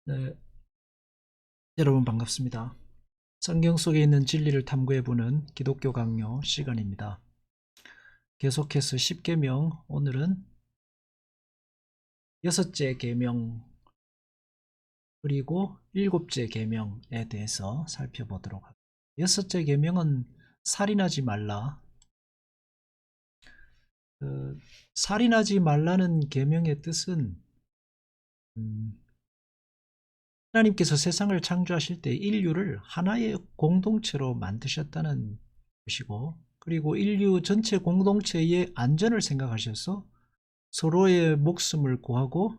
네, 여러분 반갑습니다. 성경 속에 있는 진리를 탐구해보는 기독교 강요 시간입니다. 계속해서 10계명, 오늘은 여섯째 계명 그리고 일곱째 계명에 대해서 살펴보도록 합니다. 여섯째 계명은 살인하지 말라. 살인하지 말라는 계명의 뜻은 하나님께서 세상을 창조하실 때 인류를 하나의 공동체로 만드셨다는 것이고, 그리고 인류 전체 공동체의 안전을 생각하셔서 서로의 목숨을 구하고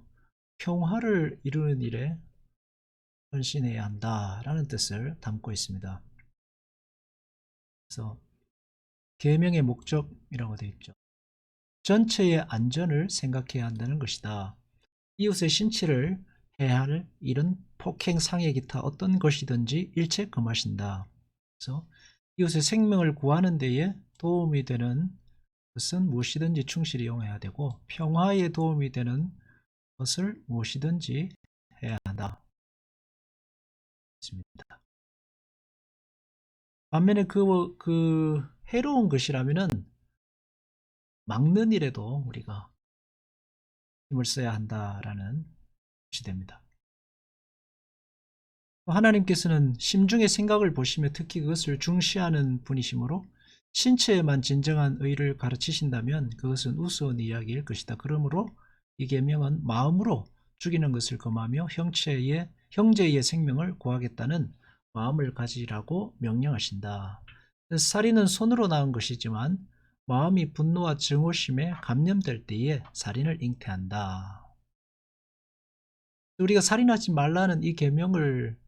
평화를 이루는 일에 헌신해야 한다라는 뜻을 담고 있습니다. 그래서 계명의 목적이라고 되어 있죠. 전체의 안전을 생각해야 한다는 것이다. 이웃의 신체를 해할 일은 폭행, 상해, 기타 어떤 것이든지 일체 금하신다. 그래서 이웃의 생명을 구하는 데에 도움이 되는 것은 무엇이든지 충실히 이용해야 되고, 평화에 도움이 되는 것을 무엇이든지 해야 한다. 반면에 그 해로운 것이라면은 막는 일에도 우리가 힘을 써야 한다라는 것이 됩니다. 하나님께서는 심중의 생각을 보시며 특히 그것을 중시하는 분이시므로 신체에만 진정한 의를 가르치신다면 그것은 우스운 이야기일 것이다. 그러므로 이 계명은 마음으로 죽이는 것을 금하며 형제의 생명을 구하겠다는 마음을 가지라고 명령하신다. 살인은 손으로 낳은 것이지만 마음이 분노와 증오심에 감염될 때에 살인을 잉태한다. 우리가 살인하지 말라는 이 계명을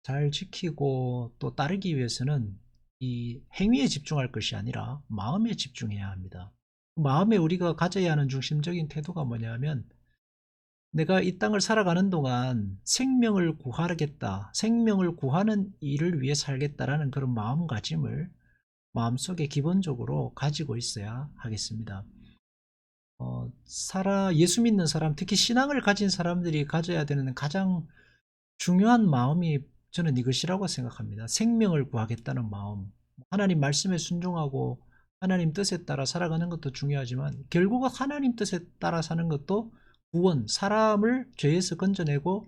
잘 지키고 또 따르기 위해서는 이 행위에 집중할 것이 아니라 마음에 집중해야 합니다. 마음에 우리가 가져야 하는 중심적인 태도가 뭐냐면, 내가 이 땅을 살아가는 동안 생명을 구하겠다, 생명을 구하는 일을 위해 살겠다라는 그런 마음가짐을 마음속에 기본적으로 가지고 있어야 하겠습니다. 예수 믿는 사람, 특히 신앙을 가진 사람들이 가져야 되는 가장 중요한 마음이 저는 이것이라고 생각합니다. 생명을 구하겠다는 마음. 하나님 말씀에 순종하고 하나님 뜻에 따라 살아가는 것도 중요하지만, 결국은 하나님 뜻에 따라 사는 것도 구원, 사람을 죄에서 건져내고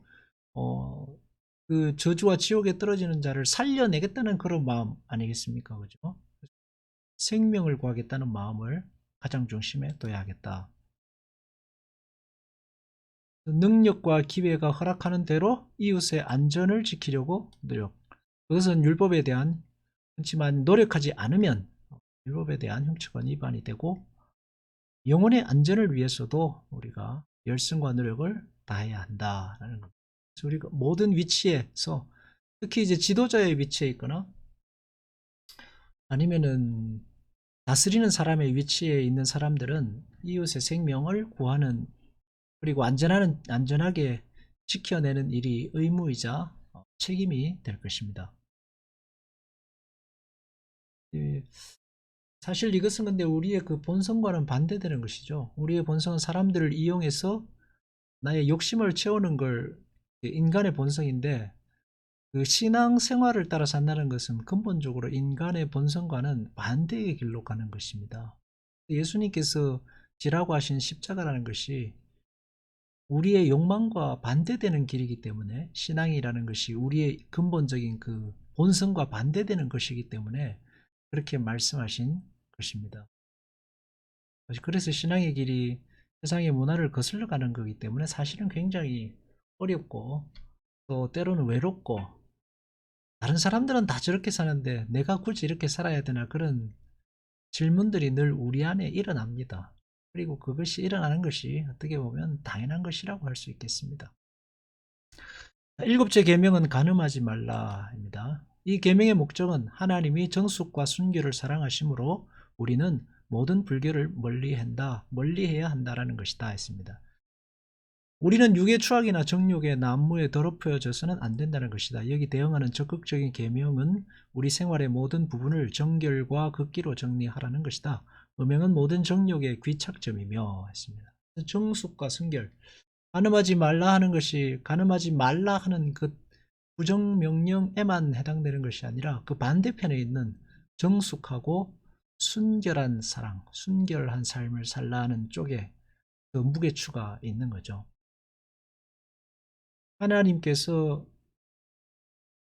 그 저주와 지옥에 떨어지는 자를 살려내겠다는 그런 마음 아니겠습니까? 그죠? 생명을 구하겠다는 마음을 가장 중심에 둬야겠다. 능력과 기회가 허락하는 대로 이웃의 안전을 지키려고 노력. 그것은 율법에 대한, 그렇지만 노력하지 않으면 율법에 대한 흉측한 위반이 되고, 영혼의 안전을 위해서도 우리가 열심과 노력을 다해야 한다라는 겁니다. 그래서 우리가 모든 위치에서, 특히 이제 지도자의 위치에 있거나 아니면은 다스리는 사람의 위치에 있는 사람들은 이웃의 생명을 구하는, 그리고 안전하게 지켜내는 일이 의무이자 책임이 될 것입니다. 사실 이것은 근데 우리의 그 본성과는 반대되는 것이죠. 우리의 본성은 사람들을 이용해서 나의 욕심을 채우는 걸 인간의 본성인데, 그 신앙생활을 따라 산다는 것은 근본적으로 인간의 본성과는 반대의 길로 가는 것입니다. 예수님께서 지라고 하신 십자가라는 것이 우리의 욕망과 반대되는 길이기 때문에, 신앙이라는 것이 우리의 근본적인 그 본성과 반대되는 것이기 때문에 그렇게 말씀하신 것입니다. 그래서 신앙의 길이 세상의 문화를 거슬러 가는 거기 때문에 사실은 굉장히 어렵고 또 때로는 외롭고, 다른 사람들은 다 저렇게 사는데 내가 굳이 이렇게 살아야 되나, 그런 질문들이 늘 우리 안에 일어납니다. 그리고 그것이 일어나는 것이 어떻게 보면 당연한 것이라고 할 수 있겠습니다. 일곱째 계명은 간음하지 말라입니다. 이 계명의 목적은 하나님이 정숙과 순결을 사랑하심으로 우리는 모든 불결을 멀리해야 한다라는 것이다 했습니다. 우리는 육의 추악이나 정욕의 난무에 더럽혀져서는 안 된다는 것이다. 여기 대응하는 적극적인 계명은 우리 생활의 모든 부분을 정결과 극기로 정리하라는 것이다. 음행은 모든 정욕의 귀착점이며 했습니다. 정숙과 순결, 간음하지 말라 하는 것이 간음하지 말라 하는 그 부정명령에만 해당되는 것이 아니라 그 반대편에 있는 정숙하고 순결한 사랑, 순결한 삶을 살라 하는 쪽에 그 무게추가 있는 거죠. 하나님께서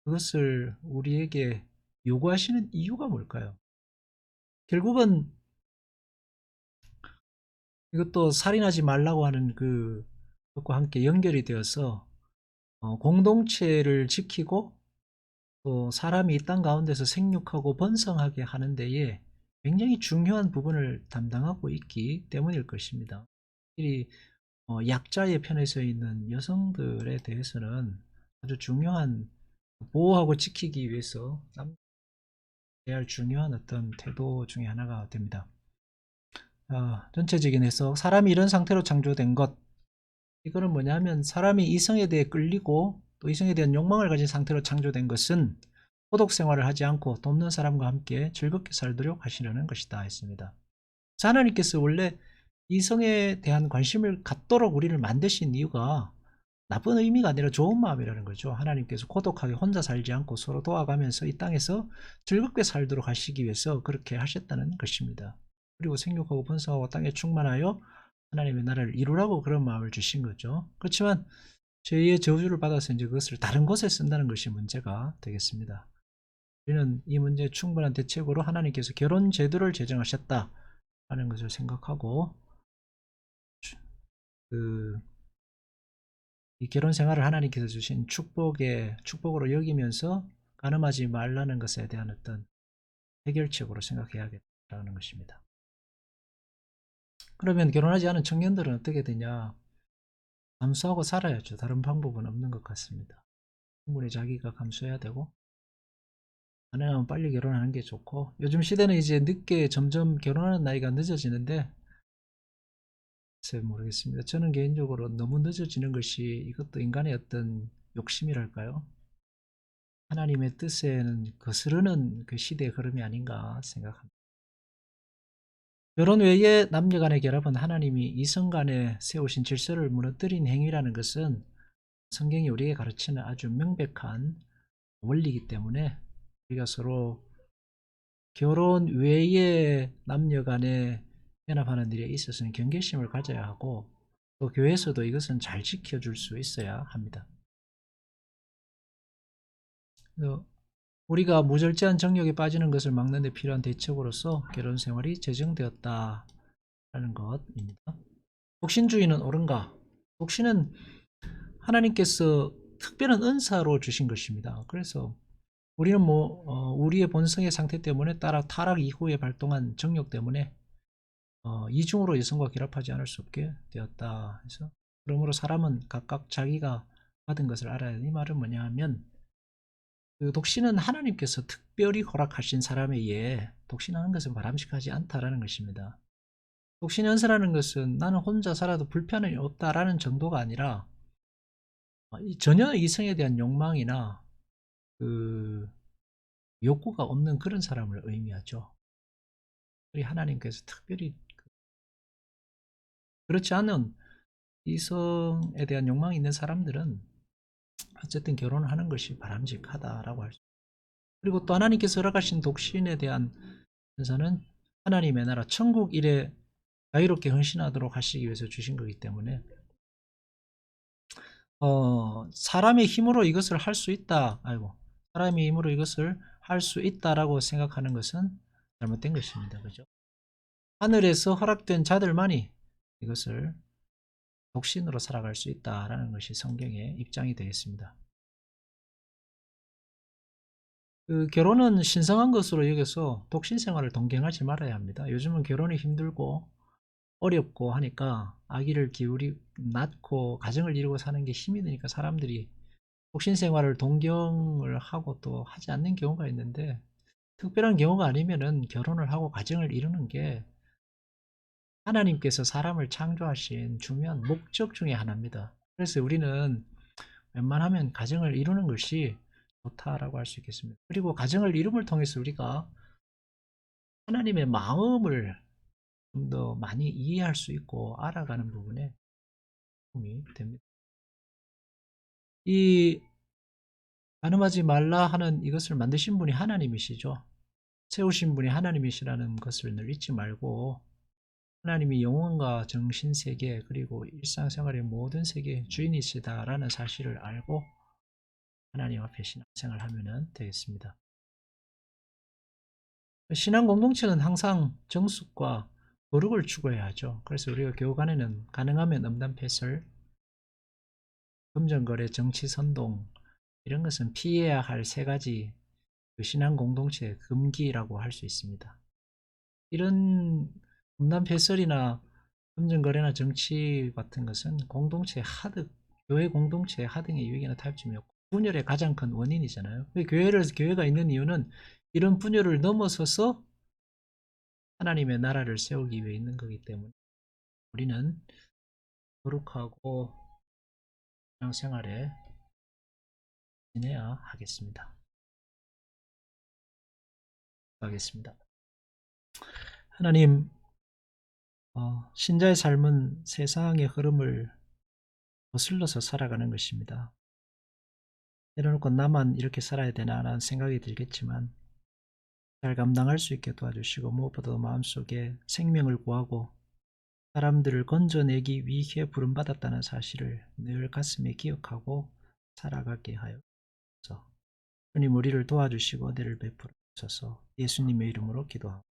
그것을 우리에게 요구하시는 이유가 뭘까요? 결국은 이것도 살인하지 말라고 하는 그것과 함께 연결이 되어서 공동체를 지키고 또 사람이 이 땅 가운데서 생육하고 번성하게 하는 데에 굉장히 중요한 부분을 담당하고 있기 때문일 것입니다. 이 약자의 편에 서 있는 여성들에 대해서는 아주 중요한 보호하고 지키기 위해서 해야 할 중요한 어떤 태도 중에 하나가 됩니다. 전체적인 해석, 사람이 이런 상태로 창조된 것, 이거는 뭐냐면 사람이 이성에 대해 끌리고 또 이성에 대한 욕망을 가진 상태로 창조된 것은 소독 생활을 하지 않고 돕는 사람과 함께 즐겁게 살도록 하시려는 것이다 했습니다. 하나님께서 원래 이성에 대한 관심을 갖도록 우리를 만드신 이유가 나쁜 의미가 아니라 좋은 마음이라는 거죠. 하나님께서 고독하게 혼자 살지 않고 서로 도와가면서 이 땅에서 즐겁게 살도록 하시기 위해서 그렇게 하셨다는 것입니다. 그리고 생육하고 번성하고 땅에 충만하여 하나님의 나라를 이루라고 그런 마음을 주신 거죠. 그렇지만 죄의 저주를 받아서 이제 그것을 다른 곳에 쓴다는 것이 문제가 되겠습니다. 우리는 이 문제에 충분한 대책으로 하나님께서 결혼 제도를 제정하셨다 하는 것을 생각하고 이 결혼 생활을 하나님께서 주신 축복으로 여기면서 간음하지 말라는 것에 대한 어떤 해결책으로 생각해야겠다는 것입니다. 그러면 결혼하지 않은 청년들은 어떻게 되냐? 감수하고 살아야죠. 다른 방법은 없는 것 같습니다. 충분히 자기가 감수해야 되고, 가능하면 빨리 결혼하는 게 좋고, 요즘 시대는 이제 늦게 점점 결혼하는 나이가 늦어지는데, 글쎄 모르겠습니다. 저는 개인적으로 너무 늦어지는 것이 이것도 인간의 어떤 욕심이랄까요? 하나님의 뜻에는 거스르는 그 시대의 흐름이 아닌가 생각합니다. 결혼 외에 남녀 간의 결합은 하나님이 이성 간에 세우신 질서를 무너뜨린 행위라는 것은 성경이 우리에게 가르치는 아주 명백한 원리이기 때문에 우리가 서로 결혼 외에 남녀 간에 연합하는 일에 있어서는 경계심을 가져야 하고 또 교회에서도 이것은 잘 지켜줄 수 있어야 합니다. 우리가 무절제한 정욕에 빠지는 것을 막는 데 필요한 대책으로서 결혼 생활이 제정되었다라는 것입니다. 독신주의는 옳은가? 독신은 하나님께서 특별한 은사로 주신 것입니다. 그래서 우리는 우리의 본성의 상태 때문에 따라 타락 이후에 발동한 정욕 때문에 이중으로 여성과 결합하지 않을 수 없게 되었다 해서 그러므로 사람은 각각 자기가 받은 것을 알아야 해. 이 말은 뭐냐 하면 그 독신은 하나님께서 특별히 허락하신 사람에 의해 독신하는 것은 바람직하지 않다라는 것입니다. 독신 연세라는 것은 나는 혼자 살아도 불편함이 없다라는 정도가 아니라 전혀 이성에 대한 욕망이나 그 욕구가 없는 그런 사람을 의미하죠. 우리 하나님께서 특별히 그렇지 않은 이성에 대한 욕망이 있는 사람들은 어쨌든 결혼을 하는 것이 바람직하다라고 할 수. 그리고 또 하나님께서 허락하신 독신에 대한 연사는 하나님의 나라 천국 일에 자유롭게 헌신하도록 하시기 위해서 주신 거기 때문에 사람의 힘으로 이것을 할 수 있다. 사람의 힘으로 이것을 할 수 있다라고 생각하는 것은 잘못된 것입니다. 그죠? 하늘에서 허락된 자들만이 이것을 독신으로 살아갈 수 있다라는 것이 성경의 입장이 되겠습니다. 결혼은 신성한 것으로 여겨서 독신 생활을 동경하지 말아야 합니다. 요즘은 결혼이 힘들고 어렵고 하니까 아기를 낳고 가정을 이루고 사는 게 힘이 드니까 사람들이 독신 생활을 동경을 하고 또 하지 않는 경우가 있는데 특별한 경우가 아니면은 결혼을 하고 가정을 이루는 게 하나님께서 사람을 창조하신 중요한 목적 중에 하나입니다. 그래서 우리는 웬만하면 가정을 이루는 것이 좋다라고 할 수 있겠습니다. 그리고 가정을 이룸을 통해서 우리가 하나님의 마음을 좀 더 많이 이해할 수 있고 알아가는 부분에 도움이 됩니다. 이 간음하지 말라 하는 이것을 만드신 분이 하나님이시죠. 세우신 분이 하나님이시라는 것을 늘 잊지 말고 하나님이 영혼과 정신 세계 그리고 일상생활의 모든 세계의 주인이시다라는 사실을 알고 하나님 앞에 신앙생활을 하면 되겠습니다. 신앙 공동체는 항상 정숙과 거룩을 추구해야 하죠. 그래서 우리가 교우간에는 가능하면 음담패설, 금전거래, 정치선동 이런 것은 피해야 할 세 가지 그 신앙 공동체의 금기라고 할 수 있습니다. 이런 음담패설이나 금전거래나 정치 같은 것은 공동체의 하득, 교회 공동체의 하등의 유익이나 타협점이 없고 분열의 가장 큰 원인이잖아요. 교회가 있는 이유는 이런 분열을 넘어서서 하나님의 나라를 세우기 위해 있는 거기 때문에 우리는 거룩하고 신앙생활에 지내야 하겠습니다. 하겠습니다. 하나님, 신자의 삶은 세상의 흐름을 거슬러서 살아가는 것입니다. 내려놓고 나만 이렇게 살아야 되나라는 생각이 들겠지만 잘 감당할 수 있게 도와주시고 무엇보다도 마음속에 생명을 구하고 사람들을 건져내기 위해 부름받았다는 사실을 늘 가슴에 기억하고 살아가게 하여 주옵소서. 주님 우리를 도와주시고 은혜를 베풀어 주셔서 예수님의 이름으로 기도합니다.